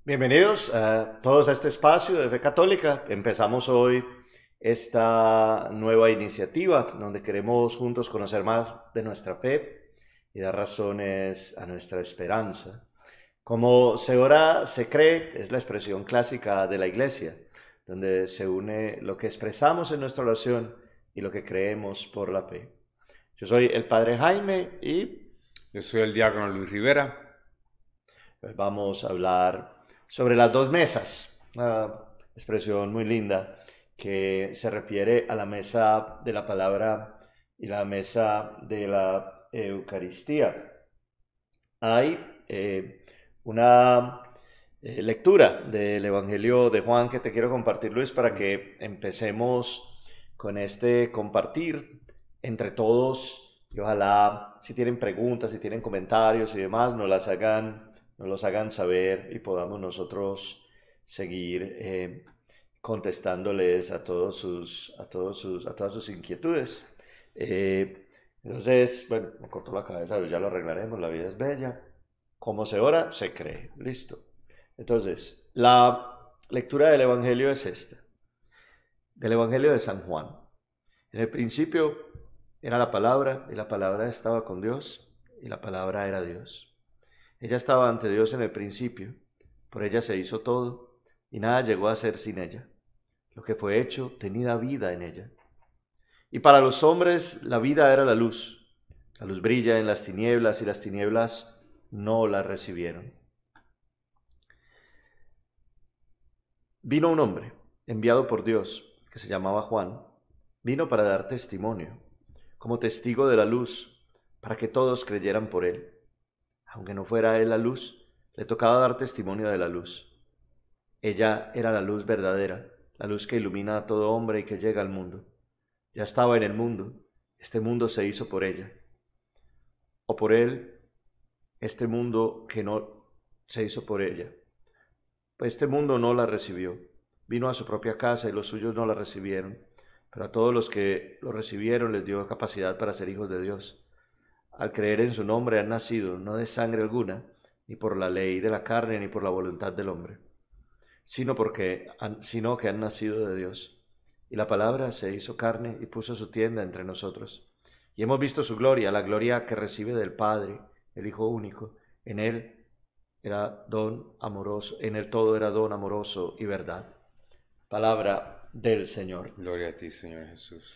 Bienvenidos a todos a este espacio de Fe Católica. Empezamos hoy esta nueva iniciativa donde queremos juntos conocer más de nuestra fe y dar razones a nuestra esperanza. Como se ora, se cree, es la expresión clásica de la Iglesia, donde se une lo que expresamos en nuestra oración y lo que creemos por la fe. Yo soy el Padre Jaime y Yo soy el diácono Luis Rivera. hoy vamos a hablar sobre las dos mesas, una expresión muy linda que se refiere a la mesa de la palabra y la mesa de la Eucaristía. Hay una lectura del Evangelio de Juan que te quiero compartir, Luis, para que empecemos con este compartir entre todos y ojalá si tienen preguntas, si tienen comentarios y demás, nos los hagan saber y podamos nosotros seguir contestándoles a a todas sus inquietudes. Entonces, bueno, me cortó la cabeza, pero ya lo arreglaremos, la vida es bella. Como se ora, se cree. Listo. Entonces, la lectura del Evangelio es esta, del Evangelio de San Juan. En el principio era la palabra, y la palabra estaba con Dios, y la palabra era Dios. Ella estaba ante Dios en el principio, por ella se hizo todo, y nada llegó a ser sin ella. Lo que fue hecho tenía vida en ella. Y para los hombres la vida era la luz. La luz brilla en las tinieblas, y las tinieblas no la recibieron. Vino un hombre, enviado por Dios, que se llamaba Juan. Vino para dar testimonio, como testigo de la luz, para que todos creyeran por él. Aunque no fuera él la luz, le tocaba dar testimonio de la luz. Ella era la luz verdadera, la luz que ilumina a todo hombre y que llega al mundo. Ya estaba en el mundo, este mundo se hizo por ella. O por él, este mundo que no se hizo por ella. Pues este mundo no la recibió. Vino a su propia casa y los suyos no la recibieron. Pero a todos los que lo recibieron les dio capacidad para ser hijos de Dios. Al creer en su nombre han nacido no de sangre alguna, ni por la ley de la carne, ni por la voluntad del hombre, sino que han nacido de Dios. Y la palabra se hizo carne y puso su tienda entre nosotros. Y hemos visto su gloria, la gloria que recibe del Padre, el Hijo único. En él era don amoroso, en él todo era don amoroso y verdad. Palabra del Señor. Gloria a ti, Señor Jesús.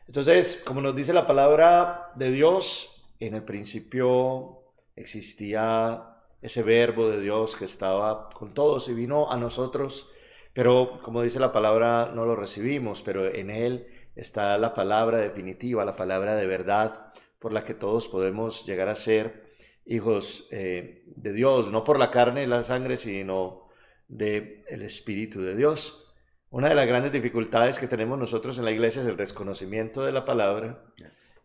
Entonces, como nos dice la palabra de Dios, en el principio existía ese verbo de Dios que estaba con todos y vino a nosotros, pero como dice la palabra, no lo recibimos, pero en él está la palabra definitiva, la palabra de verdad, por la que todos podemos llegar a ser hijos de Dios, no por la carne y la sangre, sino del Espíritu de Dios. Una de las grandes dificultades que tenemos nosotros en la iglesia es el desconocimiento de la palabra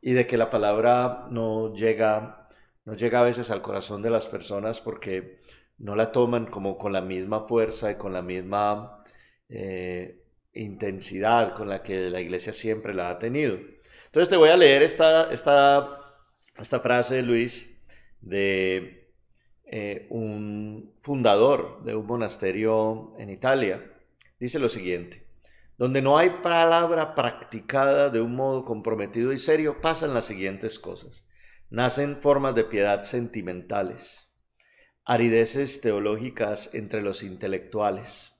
y de que la palabra no llega a veces al corazón de las personas porque no la toman como con la misma fuerza y con la misma intensidad con la que la iglesia siempre la ha tenido. Entonces te voy a leer esta frase, Luis, de un fundador de un monasterio en Italia. Dice lo siguiente: donde no hay palabra practicada de un modo comprometido y serio, pasan las siguientes cosas. Nacen formas de piedad sentimentales, arideces teológicas entre los intelectuales,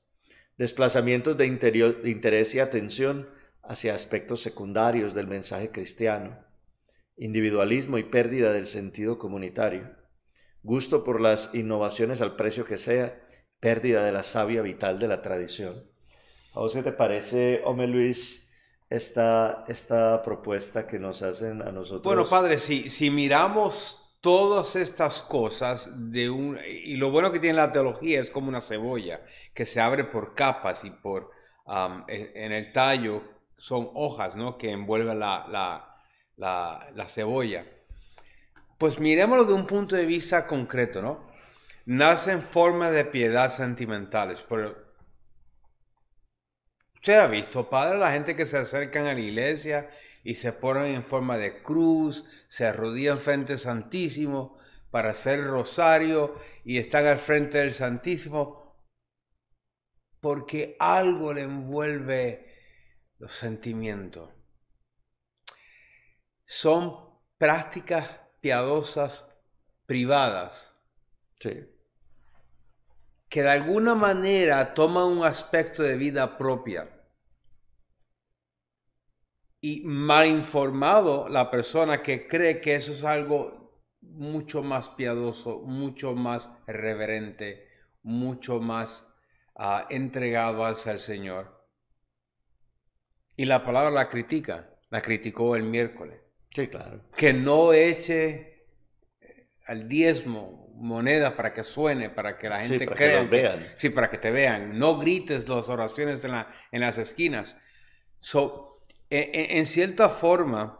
desplazamientos de interés y atención hacia aspectos secundarios del mensaje cristiano, individualismo y pérdida del sentido comunitario, gusto por las innovaciones al precio que sea, pérdida de la savia vital de la tradición. ¿A vos qué te parece, hombre Luis, esta propuesta que nos hacen a Bueno, nosotros? Padre, si miramos todas estas cosas y lo bueno que tiene la teología es como una cebolla que se abre por capas y en el tallo son hojas, ¿no? Que envuelven la cebolla. Pues miremoslo de un punto de vista concreto, ¿no? Nacen formas de piedad sentimentales, pero usted ha visto, Padre, la gente que se acercan a la iglesia y se ponen en forma de cruz, se arrodillan frente al Santísimo para hacer rosario y están al frente del Santísimo. porque algo le envuelve los sentimientos. Son prácticas piadosas privadas Sí, que de alguna manera toman un aspecto de vida propia. Y mal informado la persona que cree que eso es algo mucho más piadoso, mucho más reverente, mucho más entregado hacia el Señor. Y la palabra la critica, la criticó el miércoles. sí, claro. Que no eche al diezmo monedas para que suene, para que la Sí, gente para que los crea vean. sí, para que te vean. No grites las oraciones en las esquinas. En cierta forma,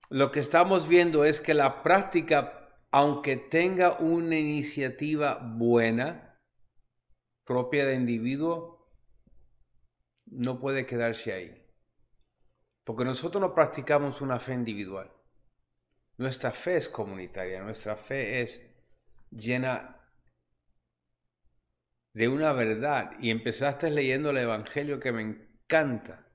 lo que estamos viendo es que la práctica, aunque tenga una iniciativa buena, propia de individuo, no puede quedarse ahí. Porque nosotros no practicamos una fe individual. Nuestra fe es comunitaria, nuestra fe es llena de una verdad. Y empezaste leyendo el Evangelio que me encanta,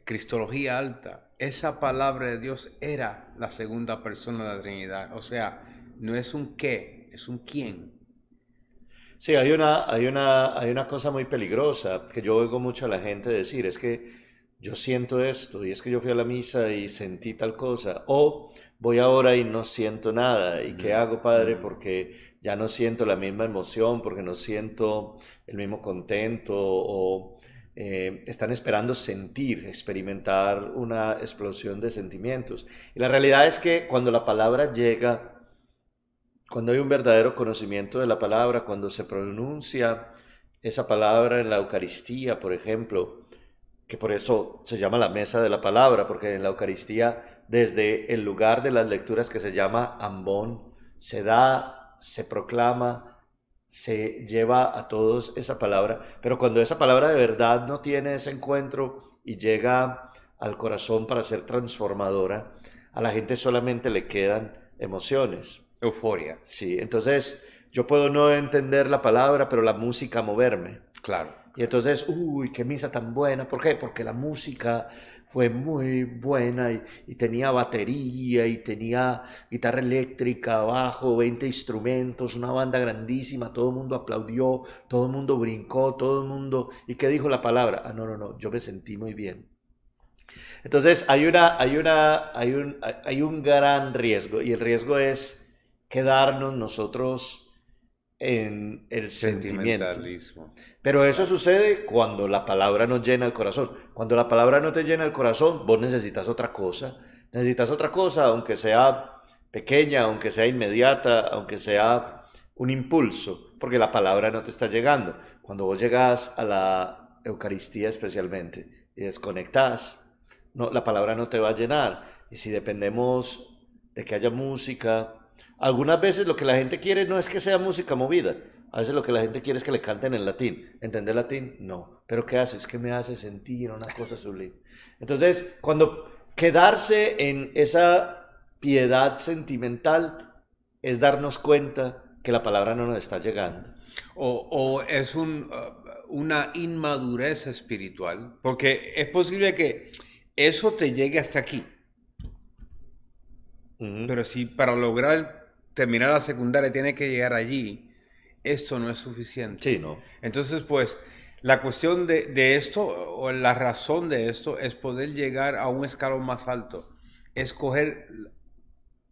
Cristología Alta. Esa palabra de Dios era la segunda persona de la Trinidad. O sea, no es un qué, es un quién. Sí, hay una cosa muy peligrosa que yo oigo mucho a la gente decir, es que yo siento esto, y es que yo fui a la misa y sentí tal cosa, o voy ahora y no siento nada, ¿y qué hago, padre? Porque ya no siento la misma emoción, porque no siento el mismo contento, o están esperando sentir, experimentar una explosión de sentimientos. Y la realidad es que cuando la palabra llega, cuando hay un verdadero conocimiento de la palabra, cuando se pronuncia esa palabra en la Eucaristía, por ejemplo, que por eso se llama la mesa de la palabra, porque en la Eucaristía, desde el lugar de las lecturas que se llama ambón, se da, se proclama, se lleva a todos esa palabra, pero cuando esa palabra de verdad no tiene ese encuentro y llega al corazón para ser transformadora, a la gente solamente le quedan emociones. Euforia, Sí, entonces yo puedo no entender la palabra, pero la música moverme. claro. Y entonces, uy, qué misa tan buena. ¿Por qué? Porque la música fue muy buena y tenía batería y tenía guitarra eléctrica, bajo, 20 instrumentos, una banda grandísima, todo el mundo aplaudió, todo el mundo brincó, todo el mundo... ¿Y qué dijo la palabra? Ah, no, no, no, yo me sentí muy bien. Entonces hay un gran riesgo y el riesgo es quedarnos nosotros en el sentimiento. Sentimentalismo, Pero eso claro. sucede cuando la palabra nos llena el corazón. Cuando la palabra no te llena el corazón, vos necesitas otra cosa. Necesitas otra cosa, aunque sea pequeña, aunque sea inmediata, aunque sea un impulso, porque la palabra no te está llegando. Cuando vos llegas a la Eucaristía especialmente y desconectás, no, la palabra no te va a llenar. Y si dependemos de que haya música, algunas veces lo que la gente quiere no es que sea música movida, a veces lo que la gente quiere es que le canten en latín. ¿Entender latín? No. ¿Pero qué hace? Es que me hace sentir una cosa sublime. Entonces, cuando quedarse en esa piedad sentimental es darnos cuenta que la palabra no nos está llegando. O es una inmadurez espiritual, porque es posible que eso te llegue hasta aquí, Ujú. pero si para lograr terminar la secundaria tiene que llegar allí, esto no es suficiente. Sí, no. Entonces, pues, la cuestión de esto, o la razón de esto, es poder llegar a un escalón más alto, escoger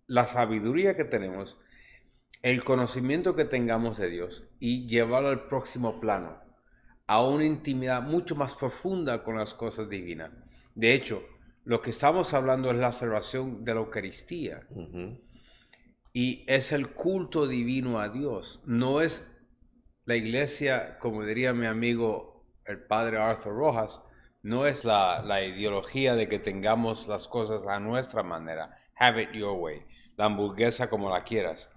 la sabiduría que tenemos, el conocimiento que tengamos de Dios y llevarlo al próximo plano, a una intimidad mucho más profunda con las cosas divinas. De hecho, lo que estamos hablando es la celebración de la Eucaristía Ujú. y es el culto divino a Dios. No es la iglesia, como diría mi amigo el padre Arthur Rojas, no es la ideología de que tengamos las cosas a nuestra manera. Have it your way. La hamburguesa como la quieras.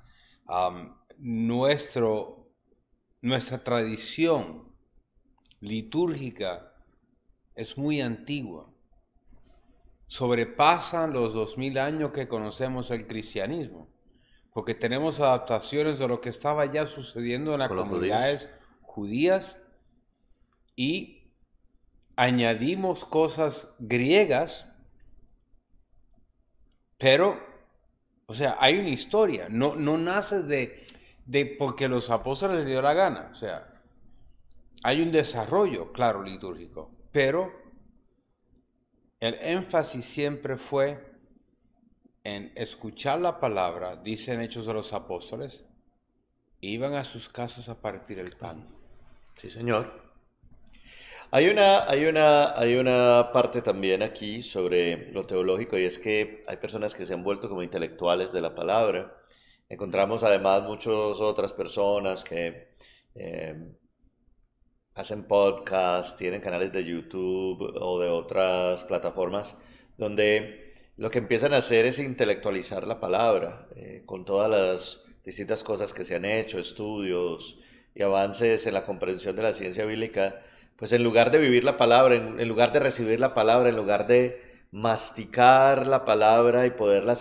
Nuestra tradición litúrgica es muy antigua. Sobrepasan los 2000 años que conocemos el cristianismo, porque tenemos adaptaciones de lo que estaba ya sucediendo en las Con los judíos. comunidades judías y añadimos cosas griegas, pero, o sea, hay una historia, no nace de porque los apóstoles les dio la gana, o sea, hay un desarrollo, claro, litúrgico, pero el énfasis siempre fue en escuchar la palabra, dicen Hechos de los Apóstoles, iban a sus casas a partir el pan. Sí, señor. Hay una parte también aquí sobre lo teológico y es que hay personas que se han vuelto como intelectuales de la palabra. Encontramos además muchas otras personas que eh, hacen podcasts, tienen canales de YouTube o de otras plataformas donde lo que empiezan a hacer es intelectualizar la palabra con todas las distintas cosas que se han hecho, estudios y avances en la comprensión de la ciencia bíblica, pues en lugar de vivir la palabra, en lugar de recibir la palabra, en lugar de masticar la palabra y poderla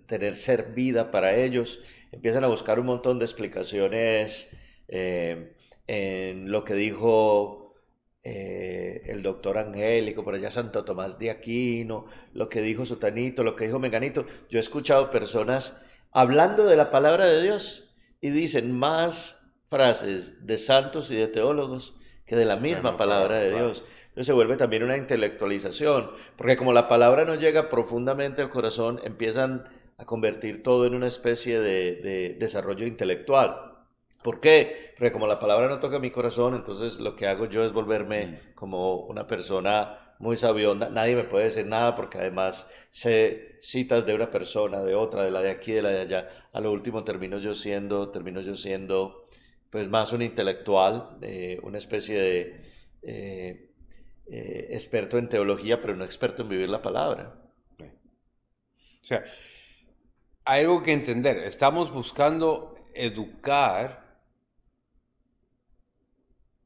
tener servida para ellos, empiezan a buscar un montón de explicaciones en lo que dijo el doctor Angélico, por allá Santo Tomás de Aquino, lo que dijo Sutanito, lo que dijo Meganito. Yo he escuchado personas hablando de la palabra de Dios y dicen más frases de santos y de teólogos que de la misma palabra de Dios. Entonces se vuelve también una intelectualización, porque como la palabra no llega profundamente al corazón, empiezan a convertir todo en una especie de desarrollo intelectual. ¿Por qué? Porque como la palabra no toca mi corazón, entonces lo que hago yo es volverme como una persona muy sabionda. Nadie me puede decir nada porque además sé citas de una persona, de otra, de la de aquí, de la de allá. A lo último termino yo siendo pues más un intelectual, una especie de experto en teología, pero no experto en vivir la palabra. O sea, hay algo que entender. Estamos buscando educar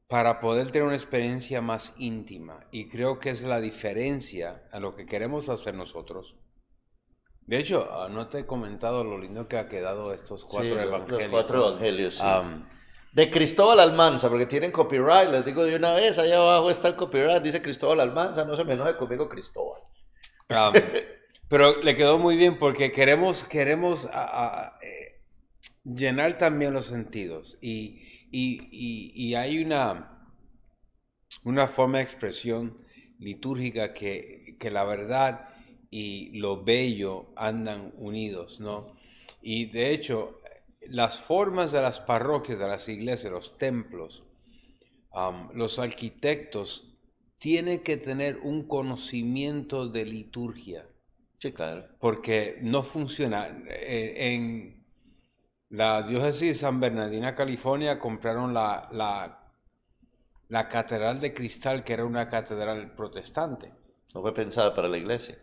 para poder tener una experiencia más íntima. Y creo que es la diferencia a lo que queremos hacer nosotros. De hecho, no te he comentado lo lindo que ha quedado estos 4 evangelios. Los 4 evangelios, sí. De Cristóbal Almanza, porque tienen copyright, les digo de una vez, allá abajo está el copyright, dice Cristóbal Almanza, no se me enoje conmigo Cristóbal. Pero le quedó muy bien porque queremos llenar también los sentidos y hay una forma de expresión litúrgica que la verdad y lo bello andan unidos, ¿no? Y de hecho, las formas de las parroquias, de las iglesias, los templos, los arquitectos tienen que tener un conocimiento de liturgia. Sí, claro. Porque no funciona. En la diócesis de San Bernardino, California, compraron la catedral de cristal, que era una catedral protestante. No fue pensada para la iglesia.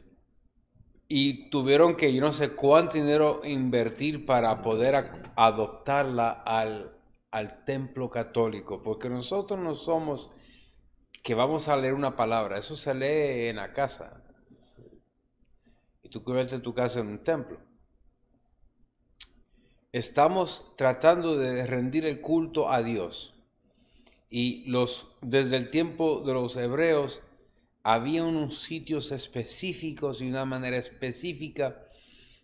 Y tuvieron que, yo no sé cuánto dinero invertir para poder adoptarla al templo católico. Porque nosotros no somos que vamos a leer una palabra. Eso se lee en la casa. Y tú conviertes tu casa en un templo. Estamos tratando de rendir el culto a Dios. Y desde el tiempo de los hebreos había unos sitios específicos y una manera específica,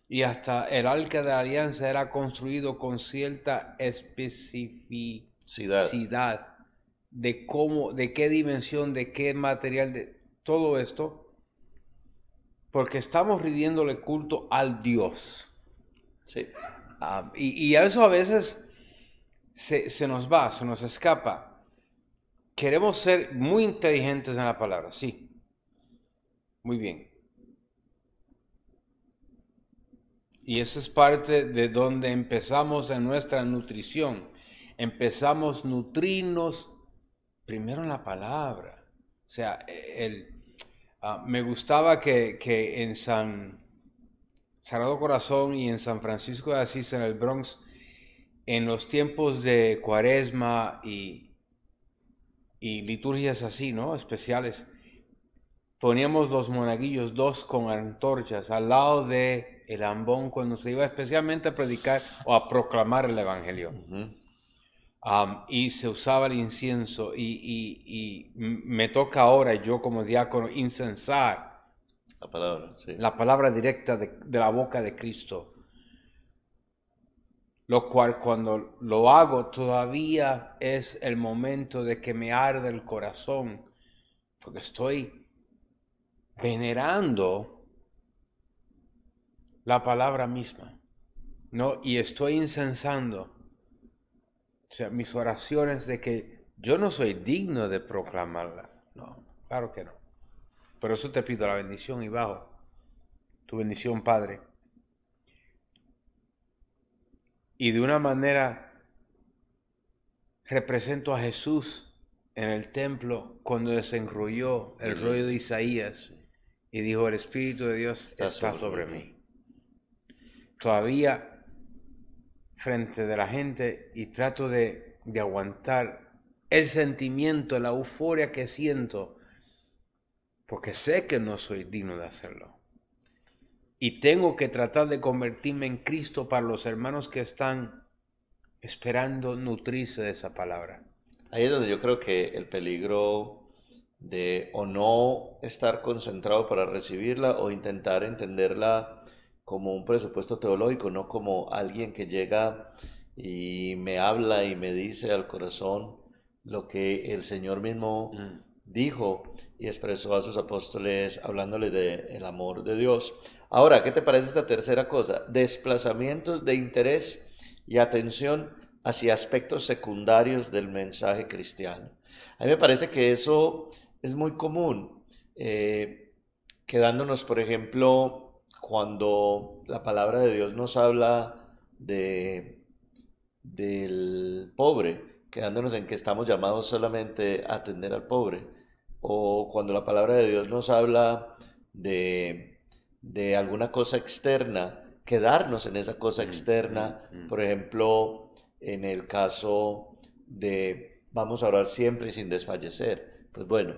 y hasta el Arca de la Alianza era construido con cierta especificidad de cómo, de qué dimensión, de qué material, de todo esto, porque estamos rindiéndole culto al Dios. Sí. Y a eso a veces se nos va, se nos escapa. Queremos ser muy inteligentes en la palabra, sí. Muy bien. Y eso es parte de donde empezamos en nuestra nutrición. Empezamos a nutrirnos primero en la palabra. O sea, me gustaba que en San Sagrado Corazón y en San Francisco de Asís, en el Bronx, en los tiempos de Cuaresma y liturgias así, ¿no? Especiales, poníamos los monaguillos, 2 con antorchas, al lado de el ambón cuando se iba especialmente a predicar o a proclamar el evangelio. y se usaba el incienso y me toca ahora yo como diácono incensar La palabra, sí. la palabra directa de la boca de Cristo, lo cual cuando lo hago todavía es el momento de que me arde el corazón, porque estoy venerando la palabra misma, ¿no? Y estoy incensando, o sea, mis oraciones de que yo no soy digno de proclamarla. No, claro que no. Por eso te pido la bendición y bajo tu bendición, Padre. Y de una manera represento a Jesús en el templo cuando desenrolló el rollo de Isaías y dijo, el Espíritu de Dios está sobre mí. Todavía frente de la gente y trato de aguantar el sentimiento, la euforia que siento, porque sé que no soy digno de hacerlo. Y tengo que tratar de convertirme en Cristo para los hermanos que están esperando nutrirse de esa palabra. Ahí es donde yo creo que el peligro de o no estar concentrado para recibirla o intentar entenderla como un presupuesto teológico, no como alguien que llega y me habla y me dice al corazón lo que el Señor mismo dijo y expresó a sus apóstoles hablándoles del amor de Dios. Ahora, ¿qué te parece esta tercera cosa? Desplazamientos de interés y atención hacia aspectos secundarios del mensaje cristiano. A mí me parece que eso es muy común, quedándonos, por ejemplo, cuando la palabra de Dios nos habla del pobre, quedándonos en que estamos llamados solamente a atender al pobre, o cuando la palabra de Dios nos habla de alguna cosa externa, quedarnos en esa cosa externa, por ejemplo, en el caso de vamos a orar siempre y sin desfallecer. Pues bueno,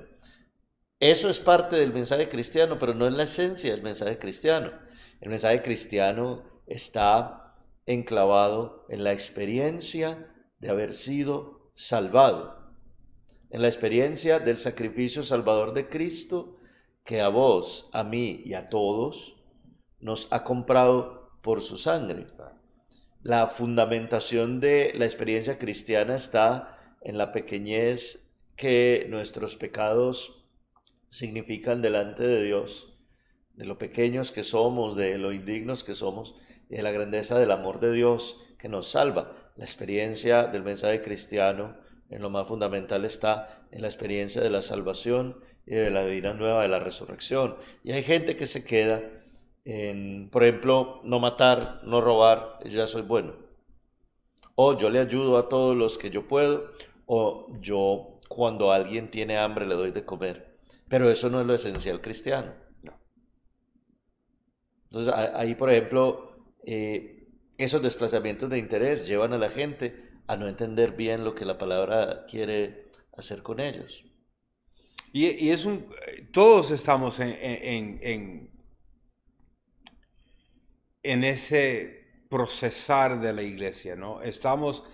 eso es parte del mensaje cristiano, pero no es la esencia del mensaje cristiano. El mensaje cristiano está enclavado en la experiencia de haber sido salvado, en la experiencia del sacrificio salvador de Cristo que a vos, a mí y a todos nos ha comprado por su sangre. La fundamentación de la experiencia cristiana está en la pequeñez que nuestros pecados significan delante de Dios, de lo pequeños que somos, de lo indignos que somos, y de la grandeza del amor de Dios que nos salva. La experiencia del mensaje cristiano en lo más fundamental está en la experiencia de la salvación y de la vida nueva de la resurrección. Y hay gente que se queda en, por ejemplo, no matar, no robar, ya soy bueno. O yo le ayudo a todos los que yo puedo, o yo cuando alguien tiene hambre le doy de comer. Pero eso no es lo esencial cristiano. Entonces ahí, por ejemplo, esos desplazamientos de interés llevan a la gente a no entender bien lo que la palabra quiere hacer con ellos. Y es todos estamos en ese procesar de la iglesia, ¿no? Estamos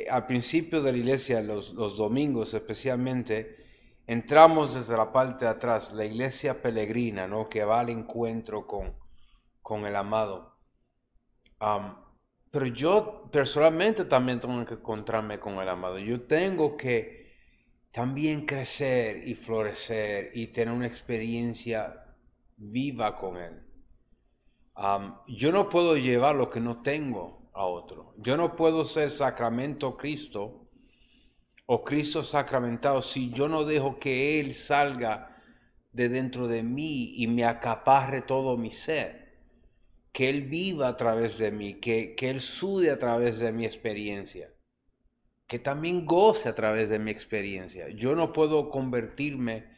al principio de la iglesia, los domingos especialmente, entramos desde la parte de atrás, la iglesia peregrina, ¿no? Que va al encuentro con el amado. Pero yo personalmente también tengo que encontrarme con el amado. Yo tengo que también crecer y florecer y tener una experiencia viva con él. Yo no puedo llevar lo que no tengo a otro. Yo no puedo ser sacramento Cristo o Cristo sacramentado si yo no dejo que Él salga de dentro de mí y me acaparre todo mi ser. Que Él viva a través de mí, que Él sude a través de mi experiencia, que también goce a través de mi experiencia. Yo no puedo convertirme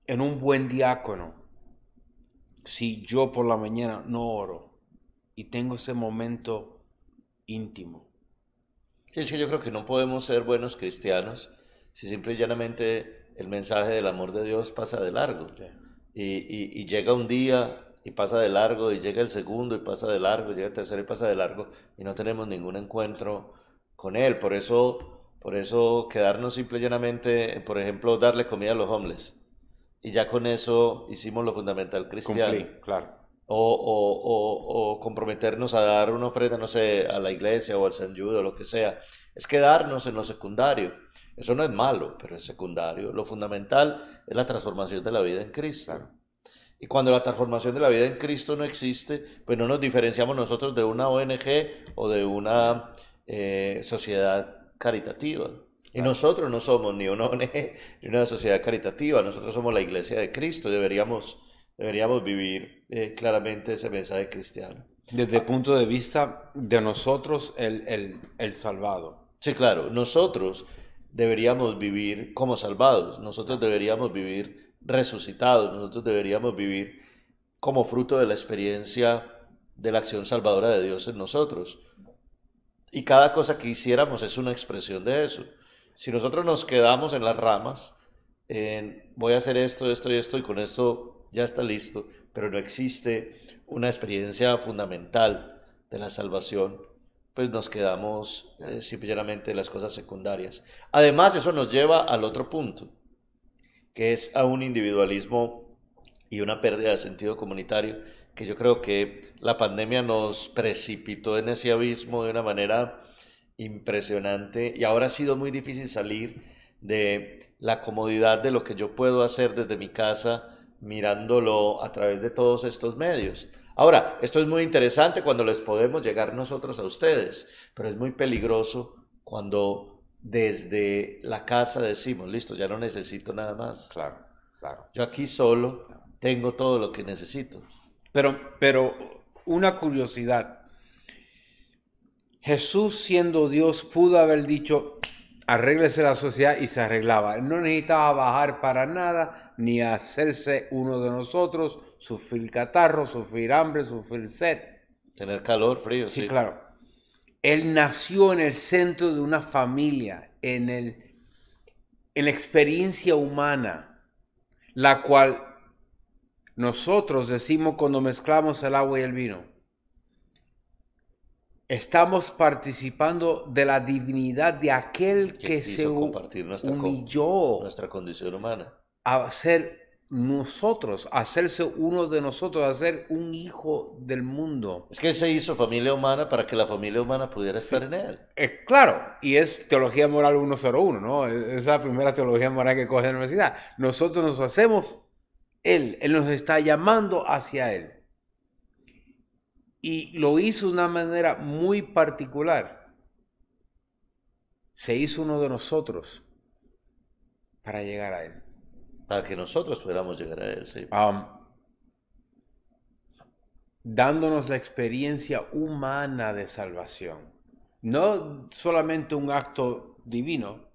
en un buen diácono si yo por la mañana no oro y tengo ese momento íntimo. Sí, es que yo creo que no podemos ser buenos cristianos si simple y llanamente el mensaje del amor de Dios pasa de largo. Sí. Y llega un día y pasa de largo, y llega el segundo y pasa de largo, y llega el tercero y pasa de largo, y no tenemos ningún encuentro con Él. Por eso quedarnos simple y llanamente, por ejemplo, darle comida a los homeless. Y ya con eso hicimos lo fundamental Cumplí, cristiano. claro. O comprometernos a dar una ofrenda, no sé, a la iglesia o al San Jude o lo que sea. Es quedarnos en lo secundario. Eso no es malo, pero es secundario. Lo fundamental es la transformación de la vida en Cristo. Claro. Y cuando la transformación de la vida en Cristo no existe, pues no nos diferenciamos nosotros de una ONG o de una sociedad caritativa. Y Claro. nosotros no somos ni una ONG ni una sociedad caritativa, nosotros somos la iglesia de Cristo, deberíamos vivir claramente ese mensaje cristiano. Desde el punto de vista de nosotros, el salvado. Sí, claro, nosotros deberíamos vivir como salvados, nosotros deberíamos vivir resucitados, nosotros deberíamos vivir como fruto de la experiencia de la acción salvadora de Dios en nosotros. Y cada cosa que hiciéramos es una expresión de eso. Si nosotros nos quedamos en las ramas, en voy a hacer esto, esto y esto, y con esto ya está listo, pero no existe una experiencia fundamental de la salvación, pues nos quedamos simplemente en las cosas secundarias. Además, eso nos lleva al otro punto, que es a un individualismo y una pérdida de sentido comunitario, que yo creo que la pandemia nos precipitó en ese abismo de una manera impresionante y ahora ha sido muy difícil salir de la comodidad de lo que yo puedo hacer desde mi casa mirándolo a través de todos estos medios. Ahora, esto es muy interesante cuando les podemos llegar nosotros a ustedes, pero es muy peligroso cuando desde la casa decimos, listo, ya no necesito nada más. Claro, claro. Yo aquí solo tengo todo lo que necesito. Pero una curiosidad. Jesús, siendo Dios, pudo haber dicho, arréglese la sociedad y se arreglaba. Él no necesitaba bajar para nada, ni hacerse uno de nosotros, sufrir catarro, sufrir hambre, sufrir sed. Tener calor, frío, Sí, sí. claro. Él nació en el centro de una familia, en la experiencia humana, la cual nosotros decimos cuando mezclamos el agua y el vino. Estamos participando de la divinidad de aquel que se quiso compartir humilló nuestra condición humana. a ser nosotros, a hacerse uno de nosotros, a ser un hijo del mundo. Es que se hizo familia humana para que la familia humana pudiera estar en él. Claro, y es teología moral 101, ¿no? Es la primera teología moral que coge la universidad. Nosotros nos hacemos Él nos está llamando hacia Él. Y lo hizo de una manera muy particular. Se hizo uno de nosotros para llegar a Él. Para que nosotros pudiéramos llegar a él, sí. Dándonos la experiencia humana de salvación. No solamente un acto divino,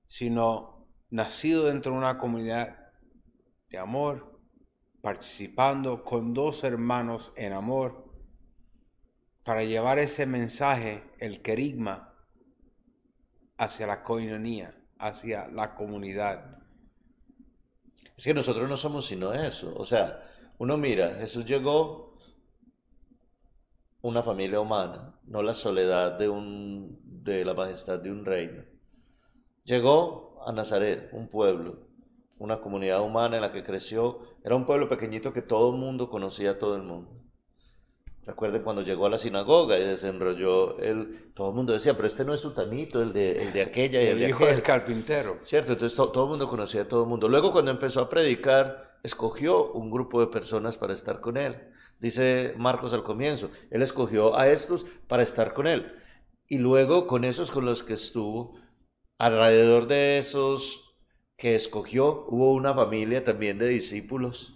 sino nacido dentro de una comunidad de amor, participando con dos hermanos en amor, para llevar ese mensaje, el querigma, hacia la coinonía, hacia la comunidad. Es que nosotros no somos sino eso. O sea, uno mira, Jesús llegó una familia humana, no la soledad de la majestad de un reino. Llegó a Nazaret, un pueblo, una comunidad humana en la que creció. Era un pueblo pequeñito que todo el mundo conocía a todo el mundo. Recuerden cuando llegó a la sinagoga y desenrolló todo el mundo decía, pero este no es sutanito, el de aquella y el de hijo aquel. del carpintero. Cierto, entonces todo el mundo conocía a todo el mundo. Luego cuando empezó a predicar, escogió un grupo de personas para estar con él. Dice Marcos al comienzo, él escogió a estos para estar con él. Y luego con esos con los que estuvo, alrededor de esos que escogió, hubo una familia también de discípulos,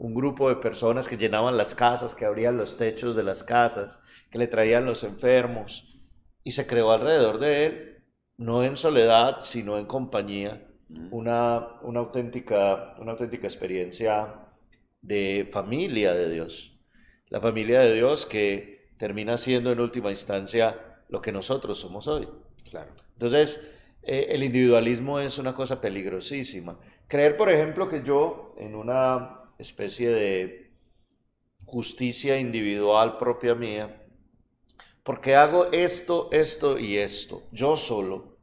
un grupo de personas que llenaban las casas, que abrían los techos de las casas, que le traían los enfermos, y se creó alrededor de él, no en soledad, sino en compañía, una auténtica experiencia de familia de Dios. La familia de Dios que termina siendo en última instancia lo que nosotros somos hoy. Claro. Entonces, el individualismo es una cosa peligrosísima. Creer, por ejemplo, que yo en una especie de justicia individual propia mía porque hago esto, esto y esto, yo solo,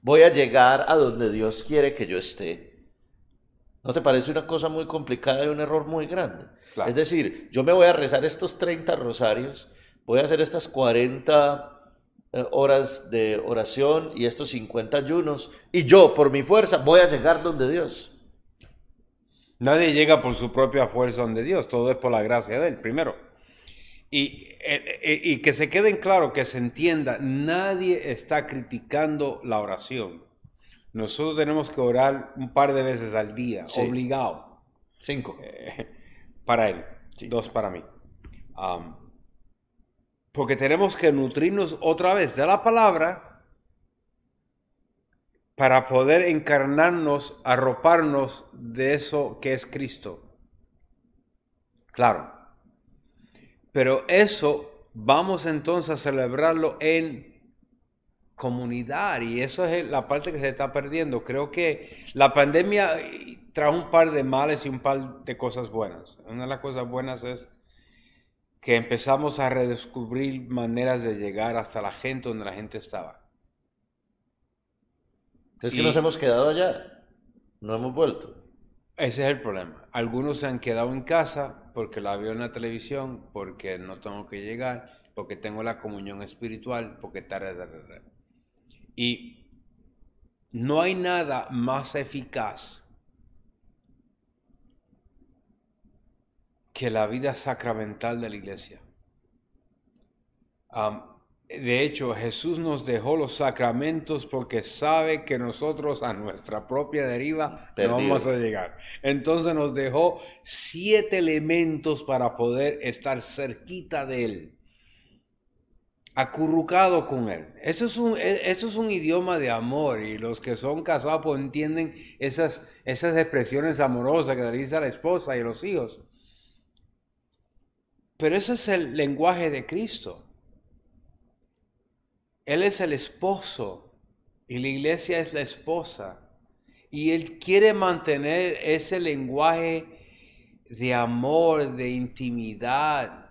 voy a llegar a donde Dios quiere que yo esté. ¿No te parece una cosa muy complicada y un error muy grande? Es Claro. decir, yo me voy a rezar estos 30 rosarios, voy a hacer estas 40 horas de oración y estos 50 ayunos, y yo, por mi fuerza, voy a llegar donde Dios. Nadie llega por su propia fuerza donde Dios, todo es por la gracia de Él, primero. Y que se quede en claro, que se entienda, nadie está criticando la oración. Nosotros tenemos que orar un par de veces al día, Sí, obligado, 5. para Él, Sí. 2 para mí. Porque tenemos que nutrirnos otra vez de la palabra para poder encarnarnos, arroparnos de eso que es Cristo. Claro. Pero eso vamos entonces a celebrarlo en comunidad y eso es la parte que se está perdiendo. Creo que la pandemia trajo un par de males y un par de cosas buenas. Una de las cosas buenas es que empezamos a redescubrir maneras de llegar hasta la gente donde la gente estaba. Es que nos hemos Y quedado allá, no hemos vuelto. ese es el problema. Algunos se han quedado en casa porque la veo en la televisión, porque no tengo que llegar, porque tengo la comunión espiritual, porque tal. Y no hay nada más eficaz que la vida sacramental de la iglesia. De hecho, Jesús nos dejó los sacramentos porque sabe que nosotros a nuestra propia deriva no vamos a Perdidos. llegar. Entonces nos dejó 7 elementos para poder estar cerquita de Él, acurrucado con Él. Eso es un idioma de amor y los que son casados pues entienden esas expresiones amorosas que le dice a la esposa y a los hijos. Pero ese es el lenguaje de Cristo. Él es el esposo y la iglesia es la esposa. Y Él quiere mantener ese lenguaje de amor, de intimidad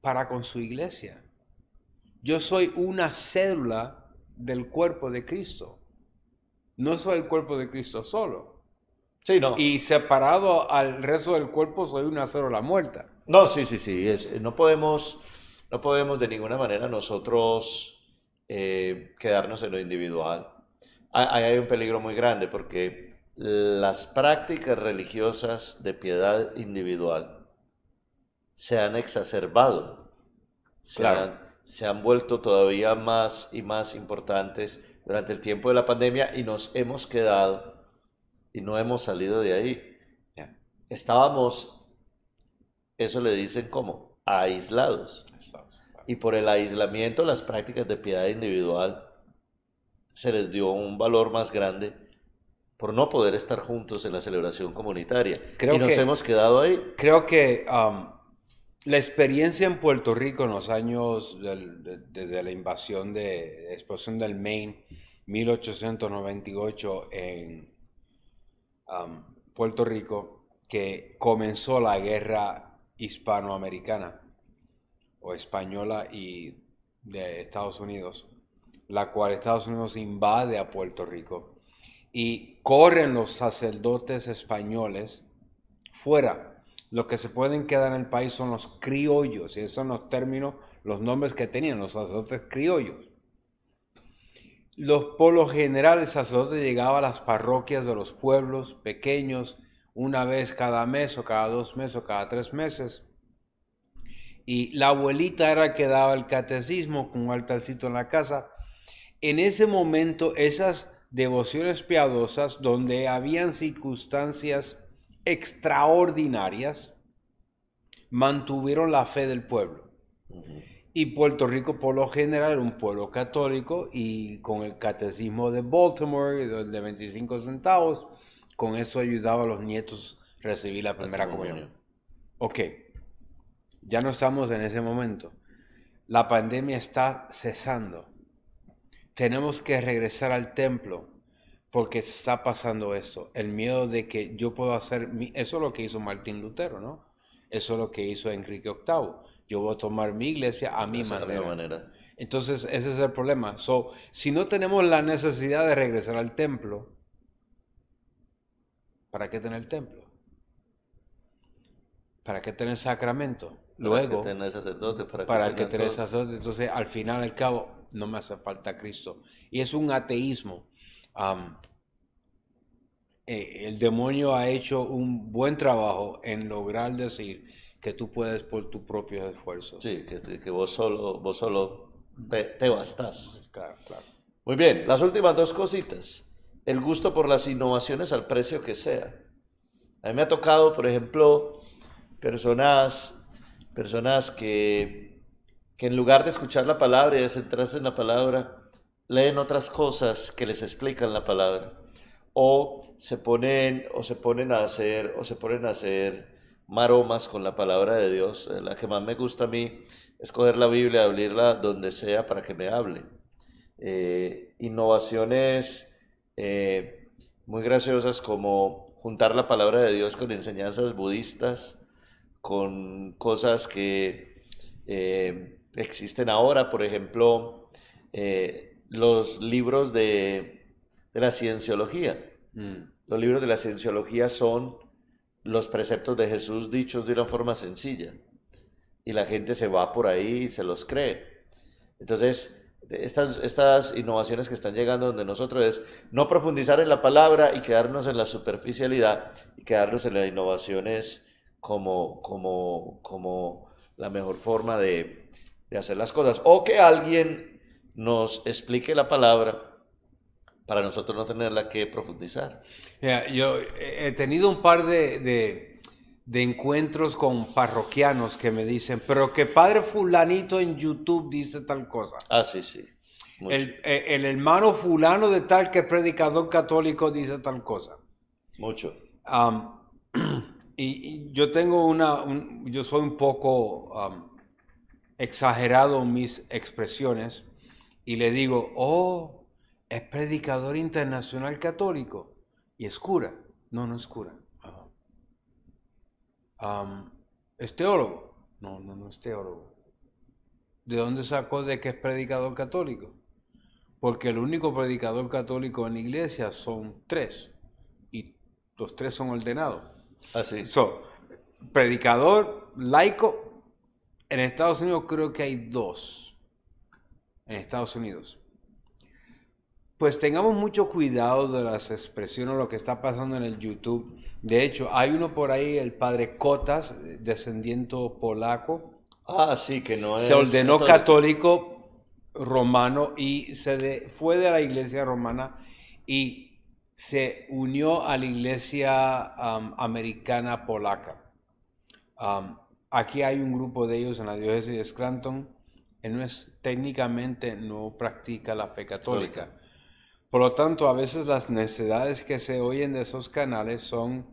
para con su iglesia. Yo soy una célula del cuerpo de Cristo. No soy el cuerpo de Cristo solo. Sí, no. Y separado al resto del cuerpo soy una célula muerta. No, sí, sí, sí. No podemos de ninguna manera nosotros quedarnos en lo individual. Ahí hay un peligro muy grande porque las prácticas religiosas de piedad individual se han exacerbado, se Claro. han, se han vuelto todavía más y más importantes durante el tiempo de la pandemia y nos hemos quedado y no hemos salido de ahí. Ya. Estábamos, eso le dicen como, aislados. Y por el aislamiento, las prácticas de piedad individual se les dio un valor más grande por no poder estar juntos en la celebración comunitaria. Y Creo nos que, hemos quedado ahí. creo que la experiencia en Puerto Rico en los años de la invasión de explosión del Maine, 1898 en Puerto Rico, que comenzó la guerra hispanoamericana o española y de Estados Unidos, la cual Estados Unidos invade a Puerto Rico y corren los sacerdotes españoles fuera. Los que se pueden quedar en el país son los criollos, y esos son los términos, los nombres que tenían los sacerdotes criollos. Por lo general, el sacerdote llegaba a las parroquias de los pueblos pequeños una vez cada mes o cada 2 meses o cada 3 meses. Y la abuelita era que daba el catecismo con un altarcito en la casa. En ese momento, esas devociones piadosas donde habían circunstancias extraordinarias mantuvieron la fe del pueblo. Y Puerto Rico por lo general era un pueblo católico y con el catecismo de Baltimore de 25 centavos, con eso ayudaba a los nietos a recibir la La primera comunión. comunión. Ok, ya no estamos en ese momento. La pandemia está cesando. Tenemos que regresar al templo porque está pasando esto. El miedo de que yo puedo hacer, eso es lo que hizo Martín Lutero, ¿no? Eso es lo que hizo Enrique VIII. Yo voy a tomar mi iglesia a mi Esa es la manera. Entonces, ese es el problema. Si no tenemos la necesidad de regresar al templo, ¿para qué tener templo? ¿Para qué tener sacramento? Luego, ¿para qué tener sacerdote? ¿para qué tener sacerdote? Entonces, al final, al cabo, no me hace falta Cristo. Y es un ateísmo. El demonio ha hecho un buen trabajo en lograr decir que tú puedes por tus propios esfuerzos. Sí, que vos solo te bastás. Claro, claro. Muy bien, las últimas dos cositas. El gusto por las innovaciones al precio que sea. A mí me ha tocado, por ejemplo, personas que en lugar de escuchar la palabra y de centrarse en la palabra, leen otras cosas que les explican la palabra. O se ponen a hacer maromas con la palabra de Dios. La que más me gusta a mí es coger la Biblia, abrirla donde sea para que me hable. Innovaciones muy graciosas como juntar la palabra de Dios con enseñanzas budistas, con cosas que existen ahora, por ejemplo, los libros de la cienciología. Los libros de la cienciología son los preceptos de Jesús dichos de una forma sencilla y la gente se va por ahí y se los cree. Entonces, estas innovaciones que están llegando donde nosotros es no profundizar en la palabra y quedarnos en la superficialidad y quedarnos en las innovaciones como la mejor forma de hacer las cosas. O que alguien nos explique la palabra para nosotros no tenerla que profundizar. Yo he tenido un par de encuentros con parroquianos que me dicen, pero que padre fulanito en YouTube dice tal cosa. Ah, sí, sí. El hermano fulano de tal que es predicador católico dice tal cosa. Mucho. Y yo tengo yo soy un poco exagerado en mis expresiones y le digo, oh, es predicador internacional católico y es cura. No, no es cura. ¿Es teólogo? No, no, no es teólogo. ¿De dónde sacó de que es predicador católico? Porque el único predicador católico en la iglesia son 3 y los 3 son ordenados. Así. Predicador laico, en Estados Unidos creo que hay 2. En Estados Unidos. Pues tengamos mucho cuidado de las expresiones, lo que está pasando en el YouTube. De hecho, hay uno por ahí, el padre Kotas, descendiente polaco. Ah, sí, que no es se ordenó católico romano y fue de la iglesia romana y se unió a la iglesia americana polaca. Aquí hay un grupo de ellos en la diócesis de Scranton. Él técnicamente no practica la fe católica. Por lo tanto, a veces las necesidades que se oyen de esos canales son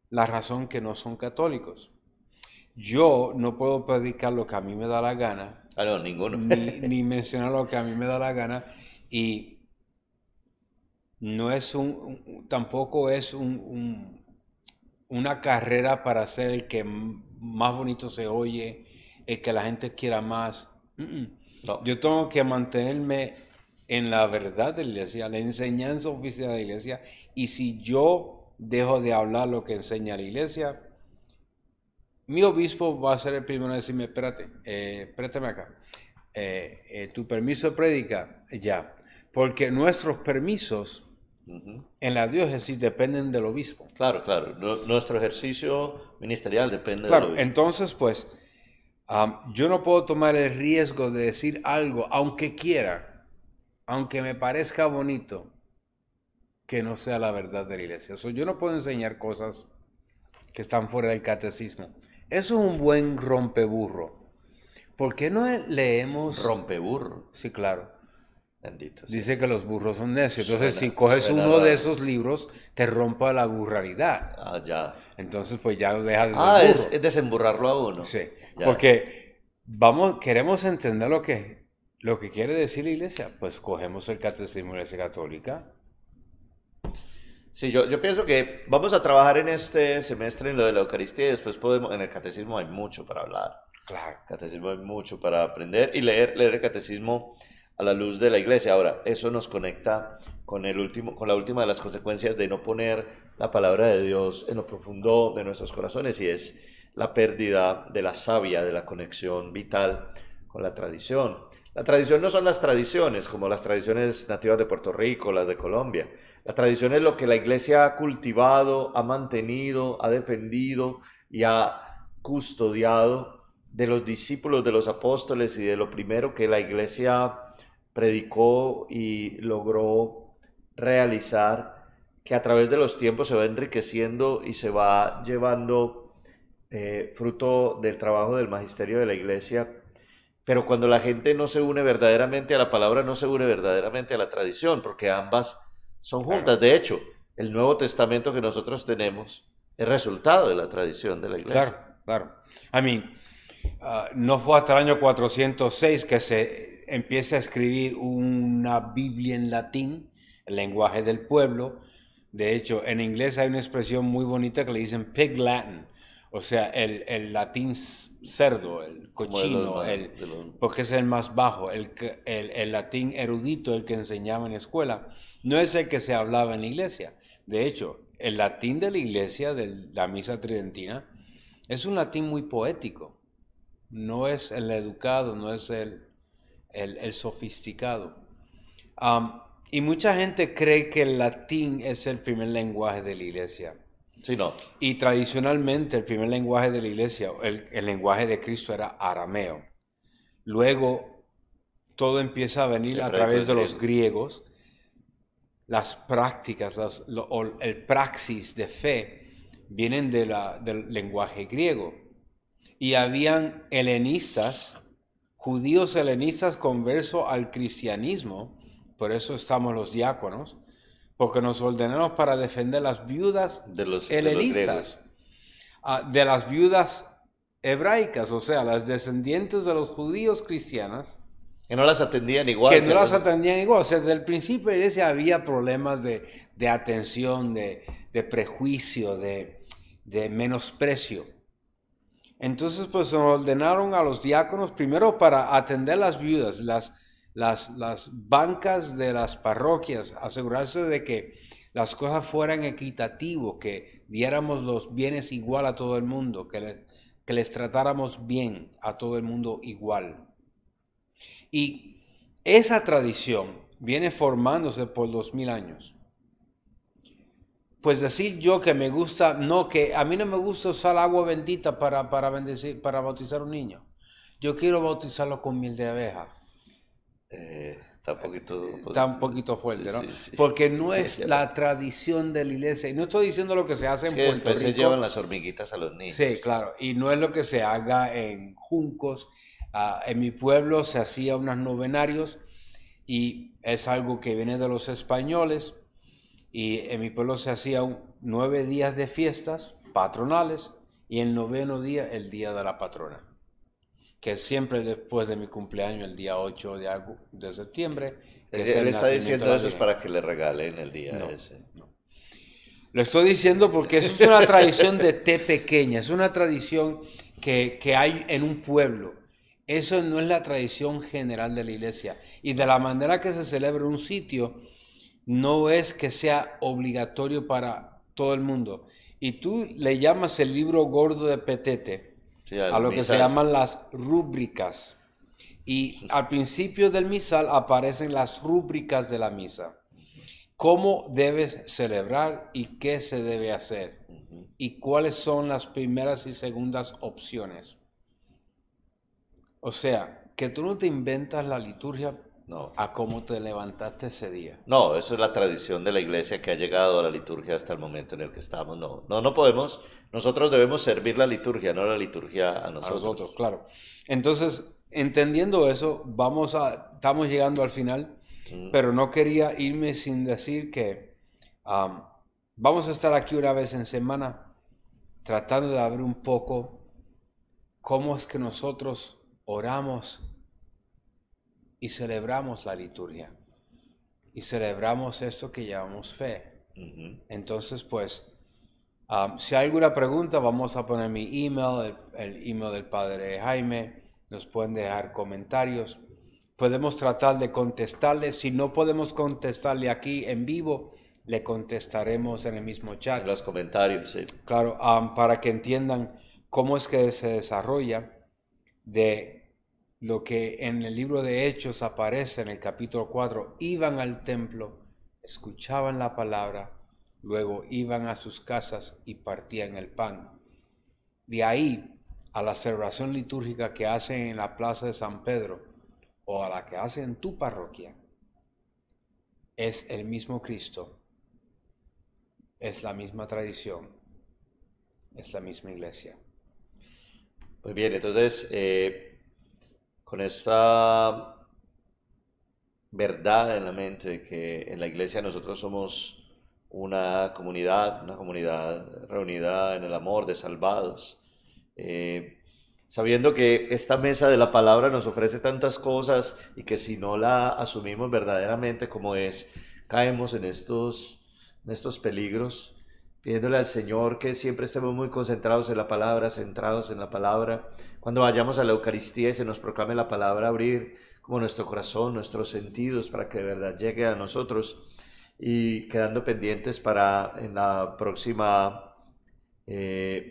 la razón que no son católicos. Yo no puedo predicar lo que a mí me da la gana. No, ninguno. ni mencionar lo que a mí me da la gana. Y no es tampoco es una carrera para ser el que más bonito se oye, el que la gente quiera más. No. Yo tengo que mantenerme en la verdad de la iglesia, la enseñanza oficial de la iglesia. Y si yo dejo de hablar lo que enseña la iglesia, mi obispo va a ser el primero a decirme, espérate acá, tu permiso de prédica, ya. Porque nuestros permisos en la diócesis dependen del obispo. Claro. Nuestro ejercicio ministerial depende del obispo. Entonces, pues, yo no puedo tomar el riesgo de decir algo, aunque quiera, aunque me parezca bonito, que no sea la verdad de la iglesia. Yo no puedo enseñar cosas que están fuera del catecismo. Eso es un buen rompeburro. ¿Por qué no leemos? Rompeburro. Sí, claro. Bendito. Dice que los burros son necios. Entonces, si coges uno de esos libros, te rompa la burralidad. Ah, ya. Entonces, pues ya lo dejas de ser burro. Es desemburrarlo a uno. Sí. Ya. Porque queremos entender lo que quiere decir la iglesia. Pues cogemos el catecismo de la iglesia católica. Sí, yo pienso que vamos a trabajar en este semestre en lo de la Eucaristía y después en el catecismo hay mucho para hablar. Claro. Catecismo hay mucho para aprender y leer el catecismo a la luz de la iglesia. Ahora, eso nos conecta con la última de las consecuencias de no poner la palabra de Dios en lo profundo de nuestros corazones y es la pérdida de la savia, de la conexión vital con la tradición. La tradición no son las tradiciones, como las tradiciones nativas de Puerto Rico, las de Colombia. La tradición es lo que la iglesia ha cultivado, ha mantenido, ha defendido y ha custodiado de los discípulos de los apóstoles y de lo primero que la iglesia predicó y logró realizar, que a través de los tiempos se va enriqueciendo y se va llevando fruto del trabajo del magisterio de la iglesia. Pero cuando la gente no se une verdaderamente a la palabra, no se une verdaderamente a la tradición, porque ambas son Claro, juntas. De hecho, el Nuevo Testamento que nosotros tenemos es resultado de la tradición de la claro, iglesia. claro. I mean, no fue hasta el año 406 que se empieza a escribir una Biblia en latín, el lenguaje del pueblo. De hecho, en inglés hay una expresión muy bonita que le dicen pig Latin, o sea, el latín cerdo, el Como de los cochino, más, de los, porque es el más bajo, el latín erudito, el que enseñaba en la escuela, no es el que se hablaba en la iglesia. De hecho, el latín de la iglesia, de la misa tridentina, es un latín muy poético, no es el educado, no es el sofisticado. Um, y mucha gente cree que el latín es el primer lenguaje de la iglesia. sí, no, Y tradicionalmente el primer lenguaje de la iglesia, el lenguaje de Cristo era arameo. Luego todo empieza a venir a siempre hay través con de los griego. griegos, las prácticas, el praxis de fe vienen del lenguaje griego. Y habían helenistas, judíos helenistas conversos al cristianismo, por eso estamos los diáconos, porque nos ordenamos para defender las viudas De los helenistas, griegos. de las viudas hebraicas, o sea, las descendientes de los judíos cristianas, Que no las atendían que igual no que las los... atendían igual. O sea, desde el principio de la iglesia había problemas de atención, de prejuicio, de menosprecio. Entonces, pues se ordenaron a los diáconos primero para atender las viudas, las bancas de las parroquias, asegurarse de que las cosas fueran equitativas, que diéramos los bienes igual a todo el mundo, que les tratáramos bien a todo el mundo igual. Y esa tradición viene formándose por 2000 años. Pues decir yo que me gusta, no, que a mí no me gusta usar agua bendita para bendecir, para bautizar a un niño. Yo quiero bautizarlo con miel de abeja. Está un Está un poquito, poquito sí, fuerte, ¿no? sí, sí. Porque no es Ya no. la tradición de la iglesia. Y no estoy diciendo lo que se hace Es en que Puerto después se llevan Rico. las hormiguitas a los Sí, niños. claro. Y no es lo que se haga en Juncos. En mi pueblo se hacía unos novenarios y es algo que viene de los españoles. Y en mi pueblo se hacían 9 días de fiestas patronales y el noveno día el día de la patrona, que es siempre después de mi cumpleaños, el día 8 de septiembre, que es Él el está nacimiento diciendo de la eso es Virgen. para que le regalen el día No, ese. no. Lo estoy diciendo porque eso es una tradición de té pequeña, es una tradición que hay en un pueblo. Eso no es la tradición general de la iglesia. Y de la manera que se celebra un sitio, no es que sea obligatorio para todo el mundo. Y tú le llamas el libro gordo de Petete Sí, a al lo que se misal. llaman las rúbricas. Y al principio del misal aparecen las rúbricas de la misa. Cómo debes celebrar y qué se debe hacer. Ujú. Y cuáles son las primeras y segundas opciones. O sea, que tú no te inventas la liturgia No, a cómo te levantaste ese día. no, eso es la tradición de la iglesia que ha llegado a la liturgia hasta el momento en el que estamos. No, no, no podemos. Nosotros debemos servir la liturgia, no la liturgia a A nosotros, nosotros. claro. Entonces, entendiendo eso, estamos llegando al final, Mm, pero no quería irme sin decir que um, vamos a estar aquí una vez en semana tratando de abrir un poco cómo es que nosotros oramos y celebramos la liturgia y celebramos esto que llamamos fe. ujú. Entonces, pues, Si hay alguna pregunta, vamos a poner mi email, el email del padre Jaime. Nos pueden dejar comentarios. Podemos tratar de contestarle. Si no podemos contestarle aquí en vivo, le contestaremos en el mismo chat. En los comentarios, sí. Claro, para que entiendan cómo es que se desarrolla de lo que en el libro de Hechos aparece en el capítulo 4. Iban al templo, escuchaban la palabra, luego iban a sus casas y partían el pan. De ahí a la celebración litúrgica que hacen en la plaza de San Pedro o a la que hacen en tu parroquia, es el mismo Cristo, es la misma tradición, es la misma iglesia. Muy bien, entonces, con esta verdad en la mente de que en la iglesia nosotros somos una comunidad reunida en el amor de salvados, sabiendo que esta mesa de la palabra nos ofrece tantas cosas y que si no la asumimos verdaderamente como es, caemos en estos peligros, pidiéndole al Señor que siempre estemos muy concentrados en la palabra, centrados en la palabra. Cuando vayamos a la Eucaristía y se nos proclame la palabra, abrir como nuestro corazón, nuestros sentidos, para que de verdad llegue a nosotros, y quedando pendientes para en la próxima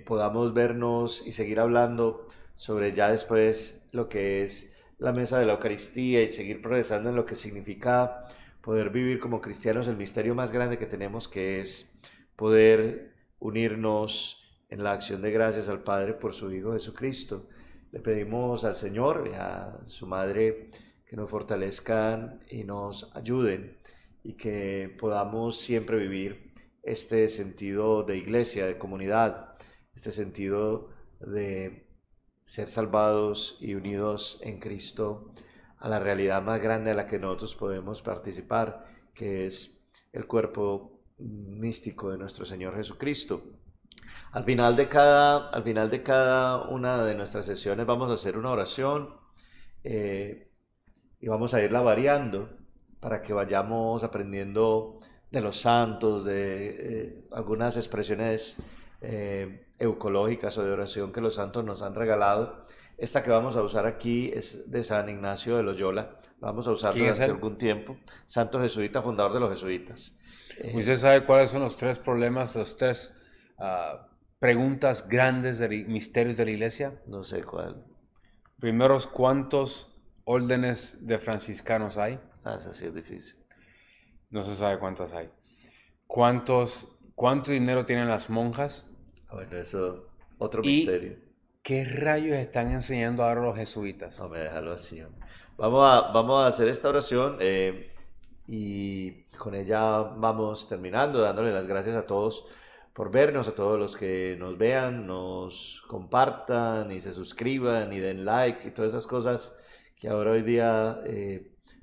podamos vernos y seguir hablando sobre ya después lo que es la mesa de la Eucaristía y seguir progresando en lo que significa poder vivir como cristianos el misterio más grande que tenemos, que es poder unirnos en la acción de gracias al Padre por su Hijo Jesucristo. Le pedimos al Señor y a su Madre que nos fortalezcan y nos ayuden y que podamos siempre vivir este sentido de iglesia, de comunidad, este sentido de ser salvados y unidos en Cristo a la realidad más grande a la que nosotros podemos participar, que es el cuerpo místico de nuestro Señor Jesucristo. Al final de cada una de nuestras sesiones vamos a hacer una oración y vamos a irla variando para que vayamos aprendiendo de los santos, de algunas expresiones eucológicas o de oración que los santos nos han regalado. Esta que vamos a usar aquí es de San Ignacio de Loyola, la vamos a usar ¿Quién es durante él? algún tiempo, santo jesuita, fundador de los jesuitas. ¿Usted sabe cuáles son los tres problemas, los tres preguntas grandes de misterios de la iglesia? No sé cuál. Primero, ¿cuántos órdenes de franciscanos hay? Eso sí es difícil. No se sabe cuántos hay. ¿Cuánto dinero tienen las monjas? Bueno, eso otro ¿Y misterio. qué rayos están enseñando ahora los jesuitas? No me déjalo así, hombre. Vamos a hacer esta oración y con ella vamos terminando, dándole las gracias a todos por vernos, a todos los que nos vean, nos compartan y se suscriban y den like y todas esas cosas que ahora hoy día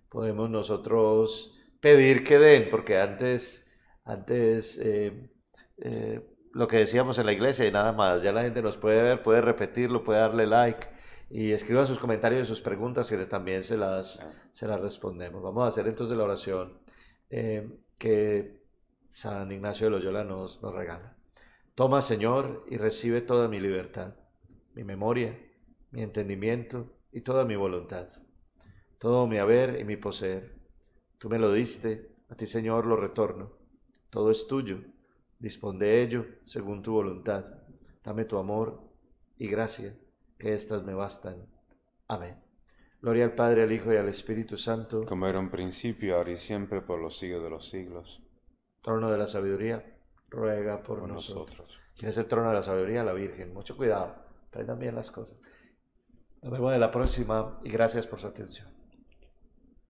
podemos nosotros pedir que den, porque antes lo que decíamos en la iglesia y nada más, ya la gente nos puede ver, puede repetirlo, puede darle like y escriban sus comentarios y sus preguntas que también se las respondemos. Vamos a hacer entonces la oración que San Ignacio de Loyola nos regala. Toma, Señor, y recibe toda mi libertad, mi memoria, mi entendimiento y toda mi voluntad, todo mi haber y mi poseer. Tú me lo diste, a ti, Señor, lo retorno. Todo es tuyo, dispón de ello según tu voluntad. Dame tu amor y gracia, que éstas me bastan. Amén. Gloria al Padre, al Hijo y al Espíritu Santo. Como era un principio, ahora y siempre, por los siglos de los siglos. Trono de la sabiduría, ruega por nosotros. ¿Quién es el trono de la sabiduría? La Virgen. Mucho cuidado, aprendan bien las cosas. Nos vemos en la próxima y gracias por su atención.